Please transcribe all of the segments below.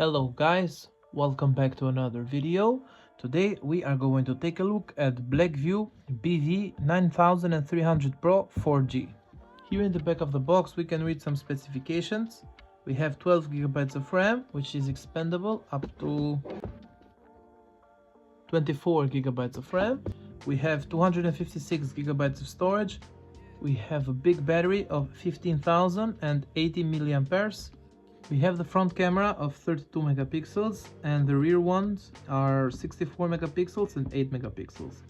Hello guys, welcome back to another video. Today we are going to take a look at Blackview BV9300 Pro 4G. Here in the back of the box we can read some specifications. We have 12 GB of RAM, which is expandable up to 24 GB of RAM. We have 256 GB of storage. We have a big battery of 15,080 milliamperes. We have the front camera of 32 megapixels and the rear ones are 64 megapixels and 8 megapixels.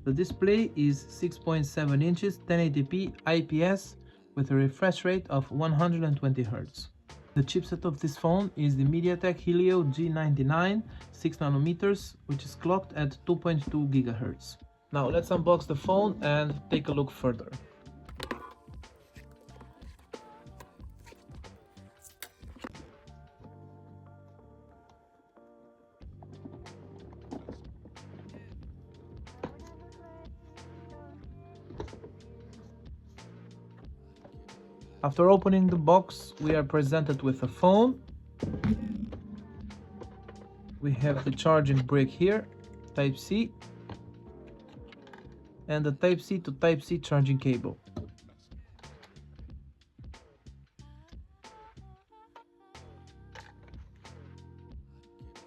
The display is 6.7 inches 1080p IPS with a refresh rate of 120 Hz. The chipset of this phone is the MediaTek Helio G99 6nm, which is clocked at 2.2 GHz. Now let's unbox the phone and take a look further. After opening the box, we are presented with a phone. We have the charging brick here, Type-C, and the Type-C to Type-C charging cable.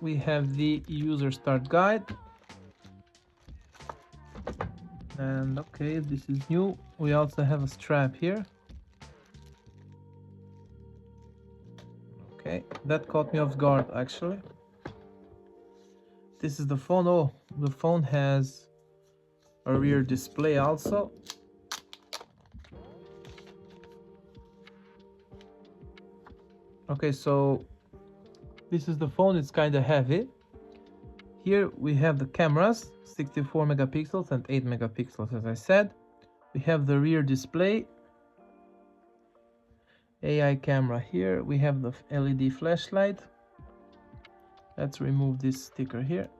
We have the user start guide. And okay, this is new. We also have a strap here. Okay, that caught me off guard actually. This is the phone. Oh, the phone has a rear display also. Okay, so this is the phone. It's kind of heavy. Here we have the cameras, 64 megapixels and 8 megapixels as I said. We have the rear display, AI camera here. We have the LED flashlight. Let's remove this sticker here.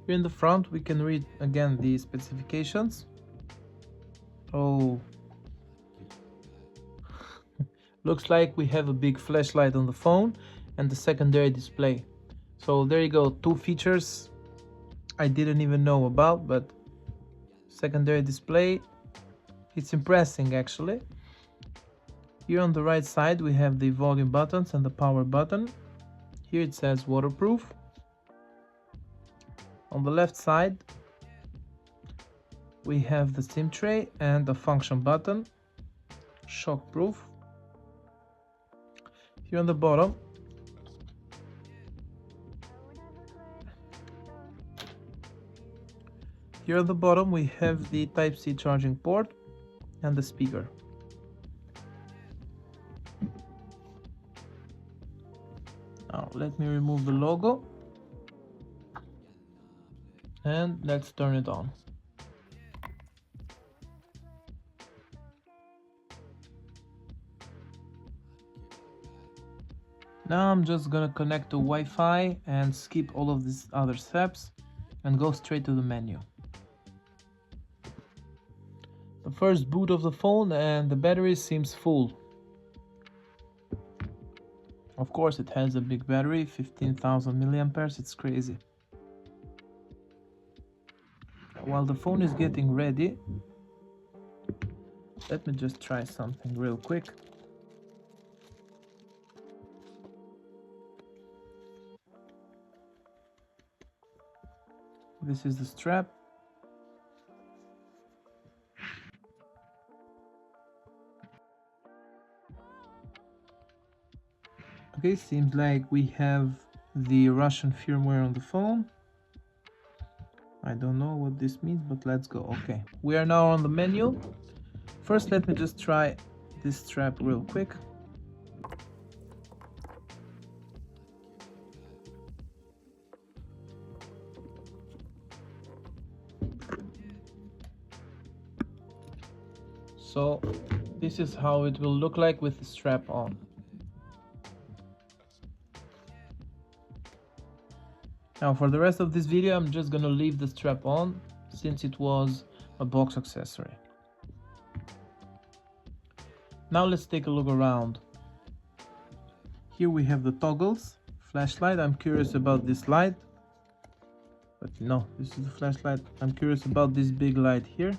Here in the front we can read again the specifications. Oh, looks like we have a big flashlight on the phone and the secondary display. So there you go, two features I didn't even know about, but secondary display, it's impressive actually. Here on the right side we have the volume buttons and the power button. Here it says waterproof. On the left side we have the SIM tray and the function button, shockproof. Here on the bottom we have the Type-C charging port and the speaker. Now let me remove the logo and let's turn it on. Now I'm just gonna connect to Wi-Fi and skip all of these other steps and go straight to the menu. The first boot of the phone and the battery seems full. Of course it has a big battery, 15,000 milliamperes, it's crazy. While the phone is getting ready, let me just try something real quick. This is the strap. Okay, seems like we have the Russian firmware on the phone. I don't know what this means, but let's go. Okay, we are now on the menu. First, let me just try this strap real quick. So this is how it will look like with the strap on. Now for the rest of this video I'm just gonna leave the strap on since it was a box accessory. Now let's take a look around. Here we have the toggles, flashlight. I'm curious about this light, but no, this is the flashlight. I'm curious about this big light here.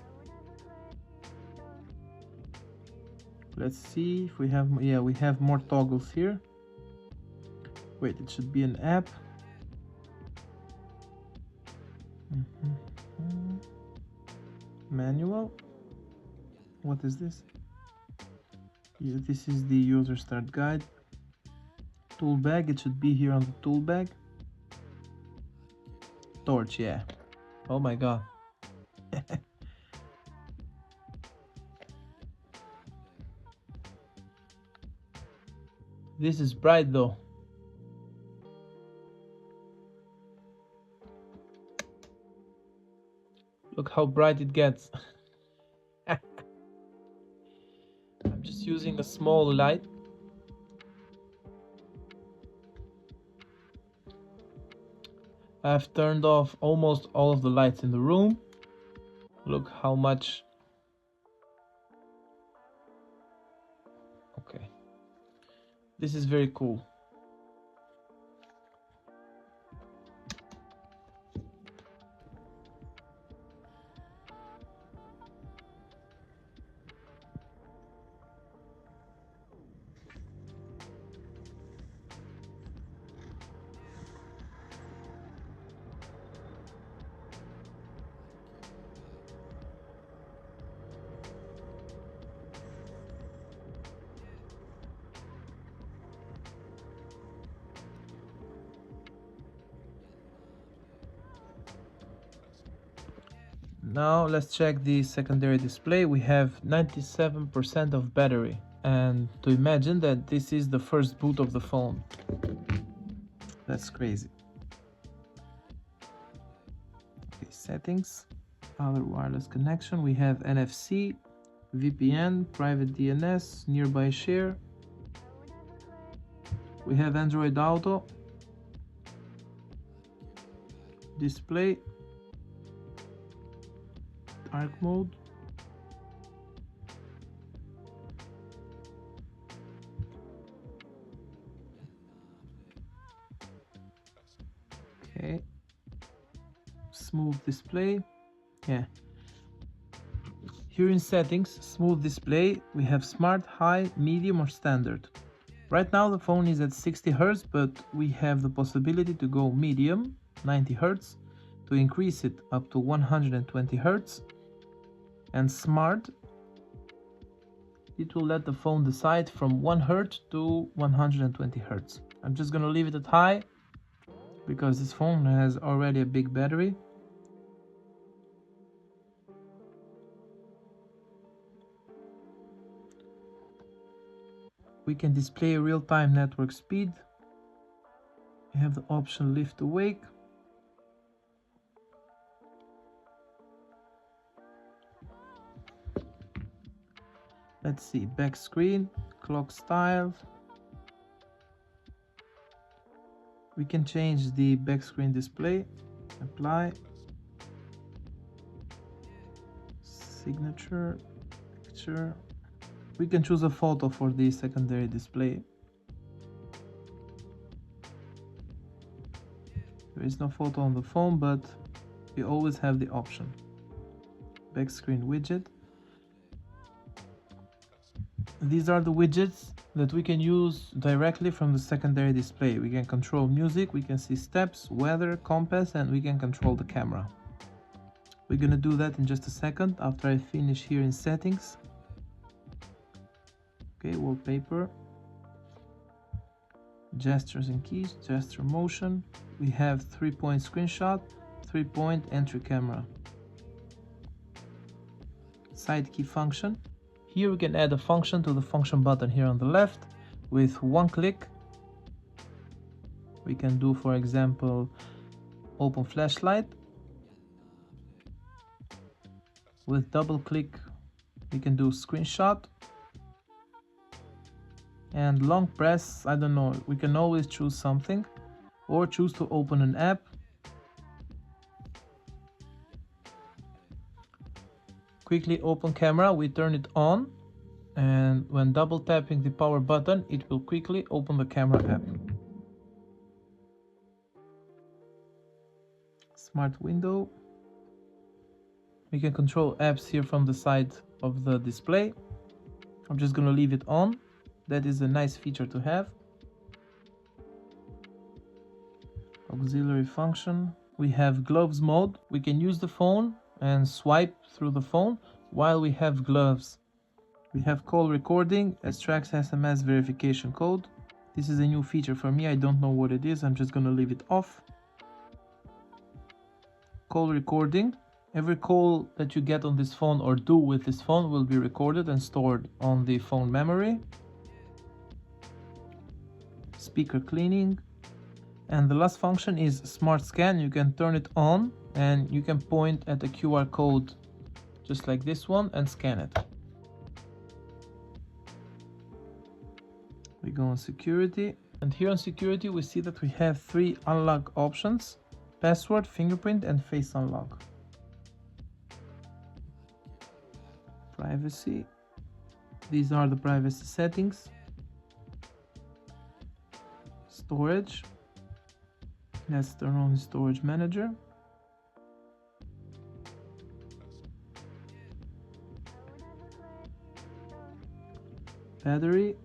Let's see if we have, yeah, we have more toggles here. Wait, it should be an app. Manual. What is this? Yeah, this is the user start guide. Tool bag, it should be here on the tool bag. Torch, yeah. Oh my god. This is bright though. Look how bright it gets. I'm just using a small light. I've turned off almost all of the lights in the room. Look how much. Okay. This is very cool. Now let's check the secondary display. We have 97% of battery, and to imagine that this is the first boot of the phone. That's crazy. Okay, settings, other wireless connection. We have NFC, VPN, private DNS, nearby share. We have Android Auto, display, dark mode, okay, smooth display, yeah. Here in settings, smooth display, we have smart, high, medium or standard. Right now the phone is at 60 Hz, but we have the possibility to go medium, 90 Hz, to increase it up to 120 Hz, and smart, it will let the phone decide from 1 Hz to 120 Hz. I'm just gonna leave it at high because this phone has already a big battery. We can display real-time network speed. We have the option lift to wake. Let's see, back screen, clock style. We can change the back screen display, apply, signature, picture. We can choose a photo for the secondary display. There is no photo on the phone, but we always have the option. Back screen widget. These are the widgets that we can use directly from the secondary display. We can control music, we can see steps, weather, compass, and we can control the camera. We're gonna do that in just a second after I finish here in settings. Okay, wallpaper, gestures and keys, gesture motion. We have 3-point screenshot, 3-point entry camera. Side key function. Here we can add a function to the function button here on the left. With one click, we can do, for example, open flashlight. With double click, we can do screenshot. And long press, I don't know, we can always choose something or choose to open an app. quickly open camera, we turn it on, and when double tapping the power button, it will quickly open the camera app. Smart window. We can control apps here from the side of the display. I'm just gonna leave it on. That is a nice feature to have. Auxiliary function. We have gloves mode. We can use the phone and swipe through the phone while we have gloves. We have call recording, extracts SMS verification code. This is a new feature for me. I don't know what it is. I'm just gonna leave it off. Call recording. Every call that you get on this phone or do with this phone will be recorded and stored on the phone memory. Speaker cleaning. And the last function is smart scan. You can turn it on and you can point at a QR code just like this one and scan it. We go on security, and here on security we see that we have 3 unlock options: password, fingerprint and face unlock. Privacy. These are the privacy settings. Storage. Let's turn on the storage manager. Battery.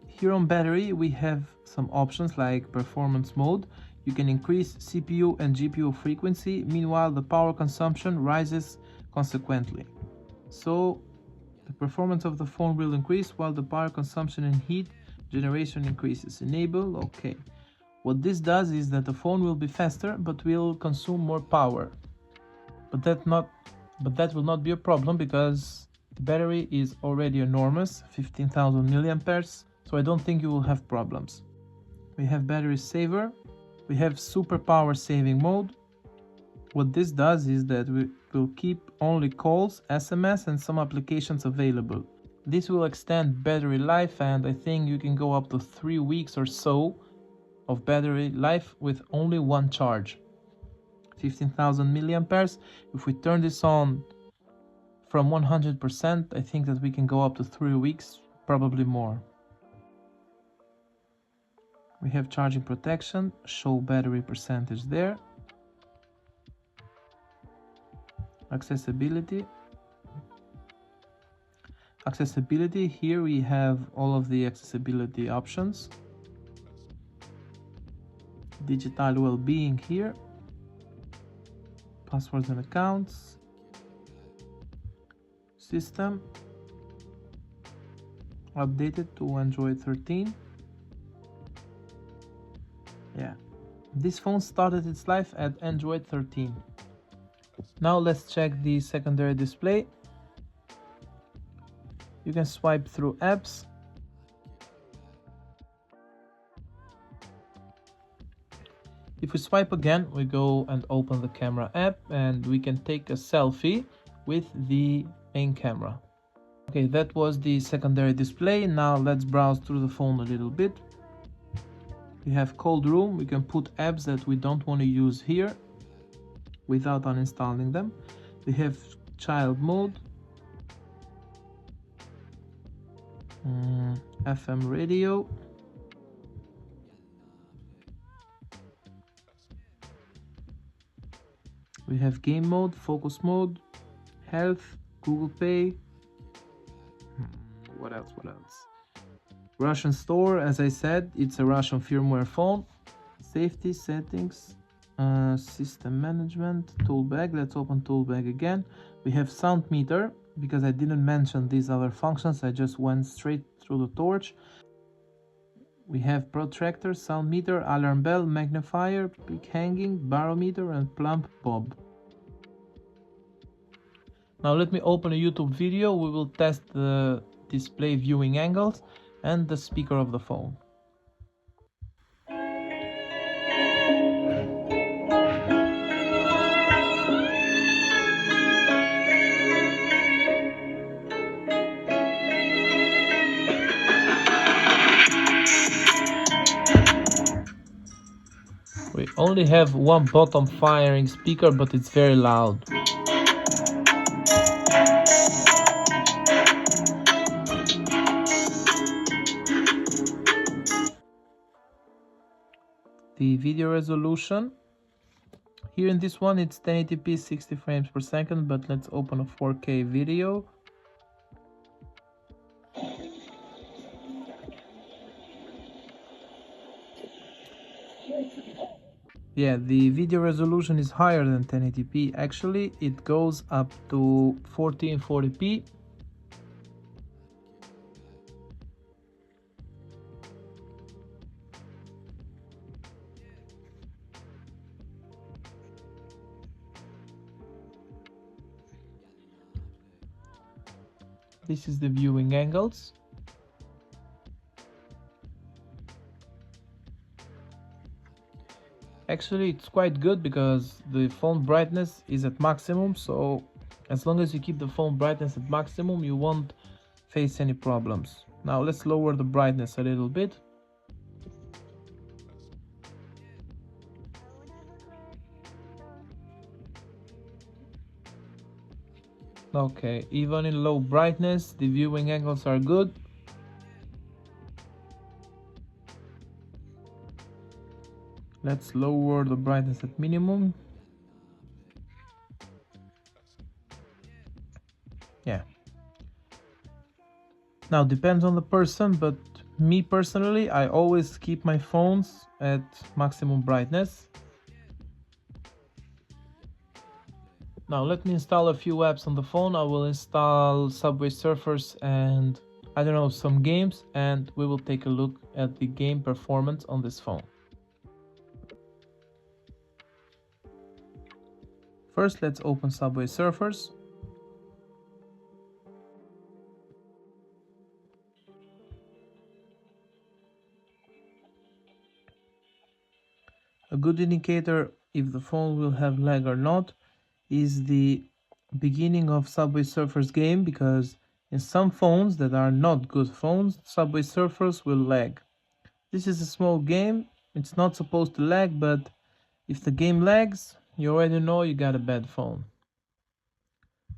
Here on battery we have some options like performance mode. You can increase CPU and GPU frequency, meanwhile the power consumption rises consequently. So the performance of the phone will increase while the power consumption and heat generation increases. Enable, okay. What this does is that the phone will be faster but will consume more power. But that will not be a problem because the battery is already enormous, 15,000 milliamperes, so I don't think you will have problems. We have battery saver. We have super power saving mode. What this does is that we will keep only calls, SMS and some applications available. This will extend battery life, and I think you can go up to 3 weeks or so of battery life with only one charge. 15,000 milliamperes. If we turn this on from 100%, I think that we can go up to 3 weeks, probably more. We have charging protection, show battery percentage there. Accessibility. Accessibility, here we have all of the accessibility options. Digital well-being here. Passwords and accounts. System. Updated to Android 13. Yeah, this phone started its life at Android 13. Now let's check the secondary display. You can swipe through apps. If we swipe again, we go and open the camera app and we can take a selfie with the main camera. Okay, that was the secondary display. Now let's browse through the phone a little bit. We have cold room. We can put apps that we don't want to use here without uninstalling them. We have child mode, FM radio, we have game mode, focus mode, health, Google Pay. What else? Russian store, as I said, it's a Russian firmware phone. Safety settings, system management, tool bag. Let's open tool bag again. We have sound meter. Because I didn't mention these other functions, I just went straight through the torch. We have protractor, sound meter, alarm bell, magnifier, peak hanging, barometer and plumb bob. Now let me open a YouTube video. We will test the display viewing angles and the speaker of the phone. We only have one bottom firing speaker, but it's very loud. The video resolution, here in this one it's 1080p 60 frames per second, but let's open a 4K video. Yeah, the video resolution is higher than 1080p. Actually, it goes up to 1440p. This is the viewing angles. Actually, it's quite good because the phone brightness is at maximum, so as long as you keep the phone brightness at maximum, you won't face any problems. Now let's lower the brightness a little bit. Okay, even in low brightness, the viewing angles are good. Let's lower the brightness at minimum. Yeah. Now depends on the person, but me personally, I always keep my phones at maximum brightness. Now let me install a few apps on the phone. I will install Subway Surfers and I don't know, some games, and we will take a look at the game performance on this phone. First, let's open Subway Surfers. A good indicator if the phone will have lag or not is the beginning of Subway Surfers game, because in some phones that are not good phones, Subway Surfers will lag. This is a small game, it's not supposed to lag, but if the game lags, you already know you got a bad phone.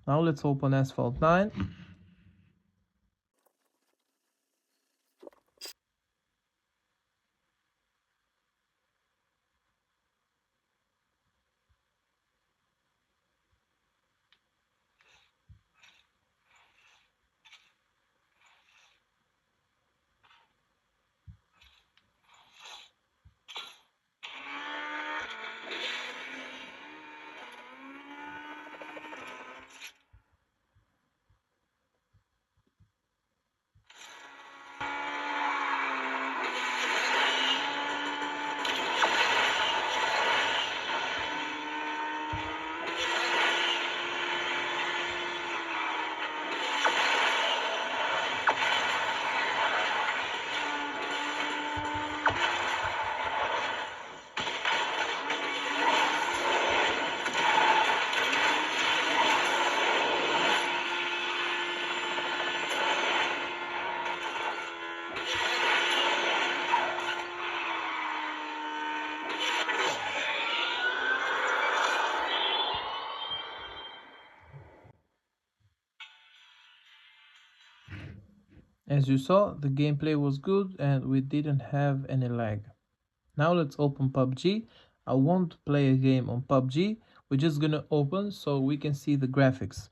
Now let's open Asphalt 9. As you saw, the gameplay was good and we didn't have any lag. Now let's open PUBG. I won't play a game on PUBG. We're just gonna open so we can see the graphics.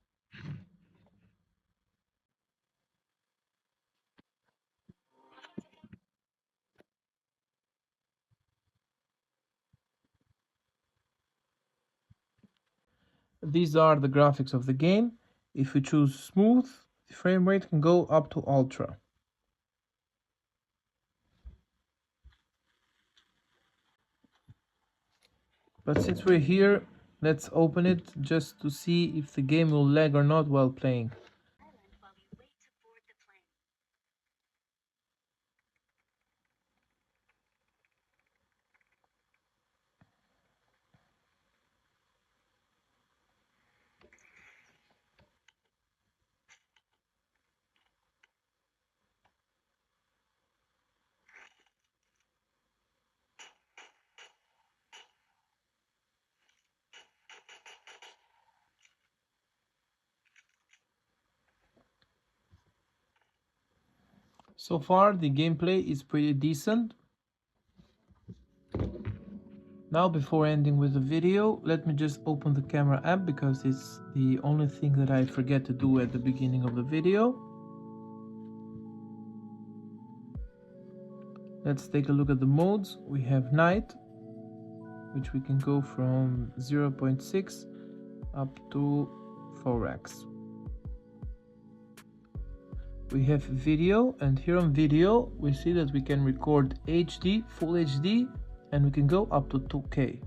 These are the graphics of the game. If we choose smooth, the frame rate can go up to ultra. But since we're here, let's open it just to see if the game will lag or not while playing. So far the gameplay is pretty decent. Now, before ending with the video, let me just open the camera app because it's the only thing that I forget to do at the beginning of the video. Let's take a look at the modes. We have night, which we can go from 0.6 up to 4x. We have video, and here on video we see that we can record HD, full HD, and we can go up to 2K.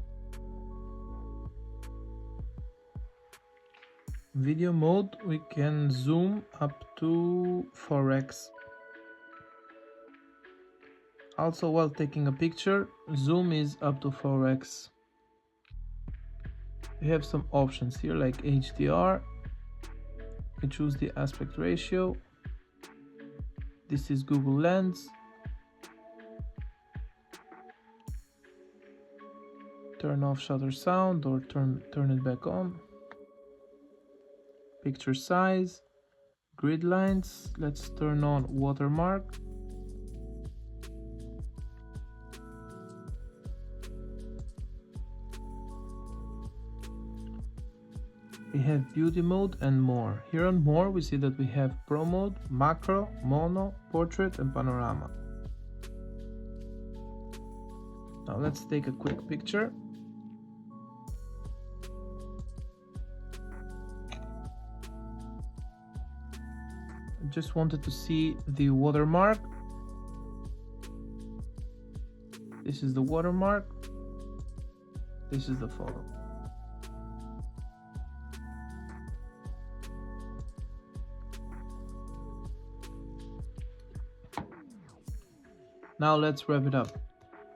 Video mode, we can zoom up to 4x. Also, while taking a picture, zoom is up to 4x. We have some options here like HDR. We choose the aspect ratio. This is Google Lens. Turn off shutter sound or turn it back on. Picture size, grid lines. Let's turn on watermark. We have beauty mode and more. Here on more we see that we have pro mode, macro, mono, portrait and panorama. Now let's take a quick picture. I just wanted to see the watermark. This is the watermark. This is the photo. Now let's wrap it up.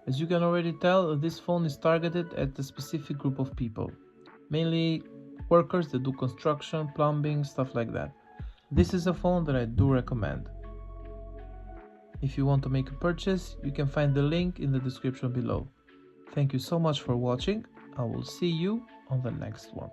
As you can already tell, this phone is targeted at a specific group of people, mainly workers that do construction, plumbing, stuff like that. This is a phone that I do recommend. If you want to make a purchase, you can find the link in the description below. Thank you so much for watching. I will see you on the next one.